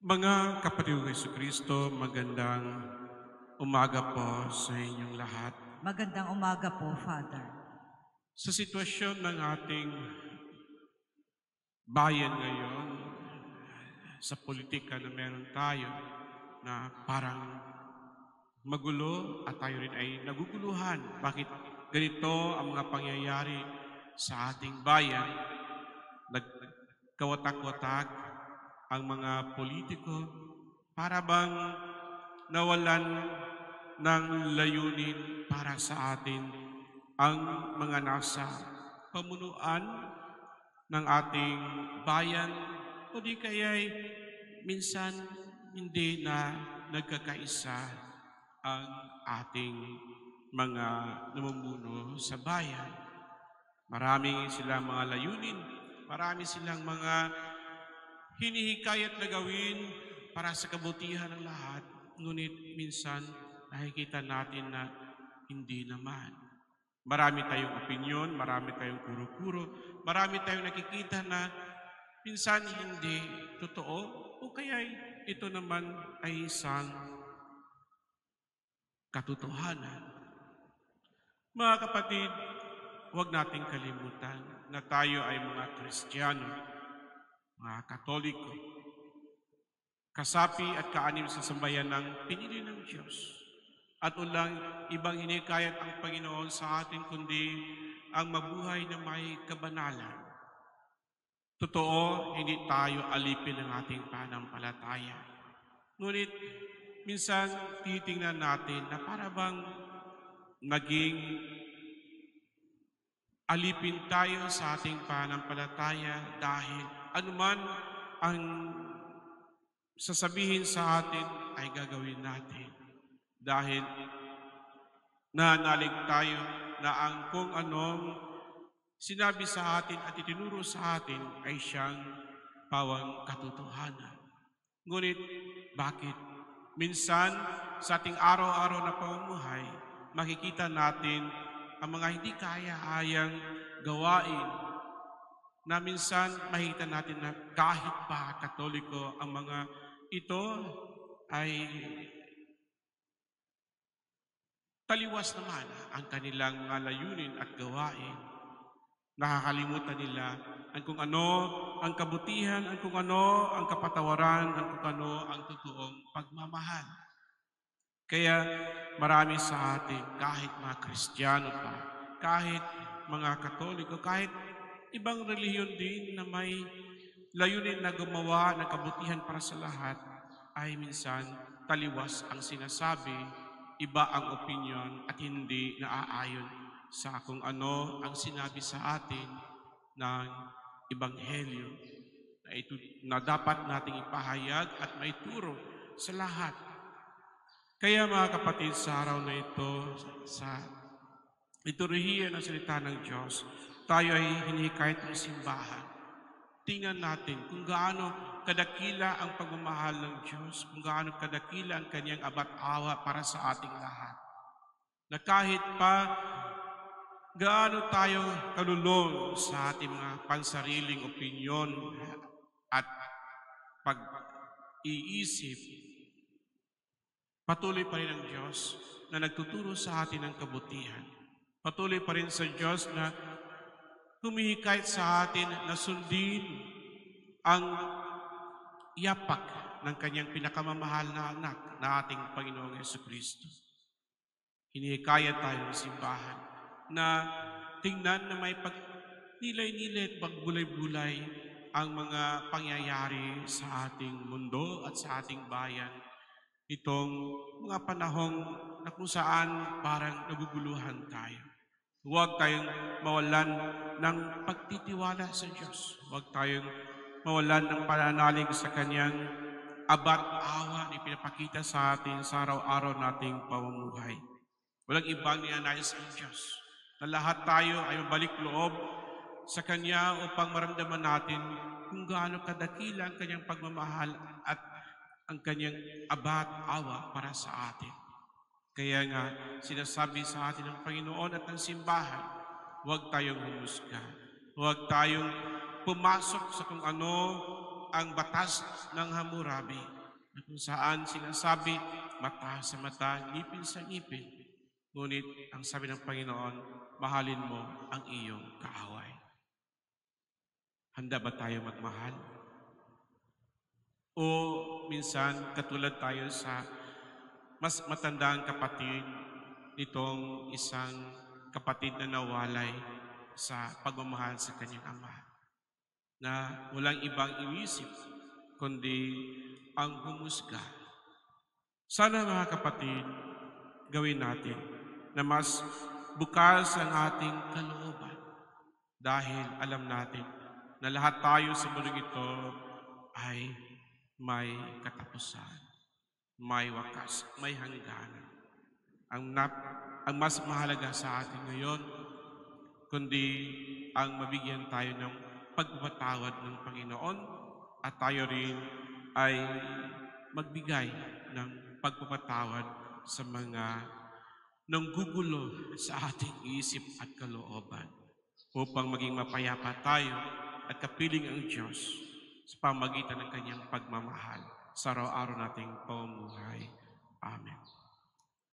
Mga kapatid ko Jesucristo, magandang umaga po sa inyong lahat. Magandang umaga po, Father. Sa sitwasyon ng ating bayan ngayon, sa politika na meron tayo, na parang magulo at tayo rin ay naguguluhan. Bakit ganito ang mga pangyayari sa ating bayan? Nagkawatak-watak ang mga politiko para bang nawalan ng layunin para sa atin ang mga nasa pamunuan ng ating bayan o di kaya'y minsan hindi na nagkakaisa ang ating mga namumuno sa bayan. Marami silang mga layunin, marami silang mga hinihikayat na gawin para sa kabutihan ng lahat. Ngunit minsan nakikita natin na hindi naman. Marami tayong opinyon, marami tayong kuro-kuro, marami tayong nakikita na minsan hindi totoo o kaya ito naman ay isang katotohanan. Mga kapatid, huwag nating kalimutan na tayo ay mga Kristiyano, mga Katoliko, kasapi at kaanim sa sambayan ng pinili ng Diyos. At walang ibang hinikayat ang Panginoon sa atin kundi ang mabuhay na may kabanalan. Totoo, hindi tayo alipin ng ating pananampalataya. Ngunit minsan titingnan natin na para bang naging alipin tayo sa ating pananampalataya dahil anuman ang sasabihin sa atin ay gagawin natin. Dahil nanalig tayo na ang kung anong sinabi sa atin at itinuro sa atin ay siyang pawang katotohanan. Ngunit bakit? Minsan sa ating araw-araw na pamumuhay, makikita natin ang mga hindi kaya-ayang gawain na minsan makikita natin na kahit pa Katoliko ang mga ito ay taliwas naman ang kanilang mga layunin at gawain. Nakakalimutan nila ang kung ano ang kabutihan, ang kung ano ang kapatawaran, ang kung ano ang totoong pagmamahal. Kaya marami sa atin, kahit mga Kristiyano pa, kahit mga Katoliko, kahit ibang relihiyon din na may layunin na gumawa ng kabutihan para sa lahat, ay minsan taliwas ang sinasabi, iba ang opinyon at hindi naaayon sa kung ano ang sinabi sa atin ng Ebanghelyo na, ito, na dapat nating ipahayag at maituro sa lahat. Kaya mga kapatid, sa araw na ito, sa liturhiya ng salita ng Diyos, tayo ay hinihikayat ng simbahan. Tingnan natin kung gaano kadakila ang pagmamahal ng Diyos, kung gaano kadakila ang kanyang abat-awa para sa ating lahat. Na kahit pa gaano tayo kalulong sa ating mga pansariling opinyon at pag-iisip, patuloy pa rin ang Diyos na nagtuturo sa atin ng kabutihan. Patuloy pa rin sa Diyos na humihikayat sa atin na sundin ang yapak ng kanyang pinakamamahal na anak na ating Panginoong Jesucristo. Hinihikayat tayo ng simbahan na tingnan na may pagnilay-nilay at pagbulay-bulay ang mga pangyayari sa ating mundo at sa ating bayan. Itong mga panahong na kung saan parang naguguluhan tayo. Huwag tayong mawalan ng pagtitiwala sa Diyos. Huwag tayong mawalan ng pananalig sa Kanyang abat-awa na ipinapakita sa atin sa araw-araw nating pamumuhay. Walang ibang ninanais ang Diyos na lahat tayo ay mabalik loob sa Kanya upang maramdaman natin kung gaano kadakila ang Kanyang pagmamahal at ang Kanyang abat-awa para sa atin. Kaya nga, sinasabi sa atin ng Panginoon at ng simbahan, huwag tayong humusga. Huwag tayong pumasok sa kung ano ang batas ng Hammurabi na kung saan sinasabi mata sa mata, ngipin sa ngipin. Ngunit ang sabi ng Panginoon, mahalin mo ang iyong kaaway. Handa ba tayo magmahal? O minsan katulad tayo sa mas matandang kapatid nitong isang kapatid na nawalay sa pagmamahal sa kanyang ama, na walang ibang inisip kundi ang humusga. Sana mga kapatid, gawin natin na mas bukas ang ating kalooban dahil alam natin na lahat tayo sa mundong ito ay may katapusan, may wakas, may hangganan. Ang mas mahalaga sa atin ngayon, kundi ang mabigyan tayo ng pagpapatawad ng Panginoon at tayo rin ay magbigay ng pagpapatawad sa mga nanggugulo sa ating isip at kalooban upang maging mapayapa tayo at kapiling ang Diyos sa pamagitan ng kanyang pagmamahal sa araw-araw nating pamumuhay. Amen.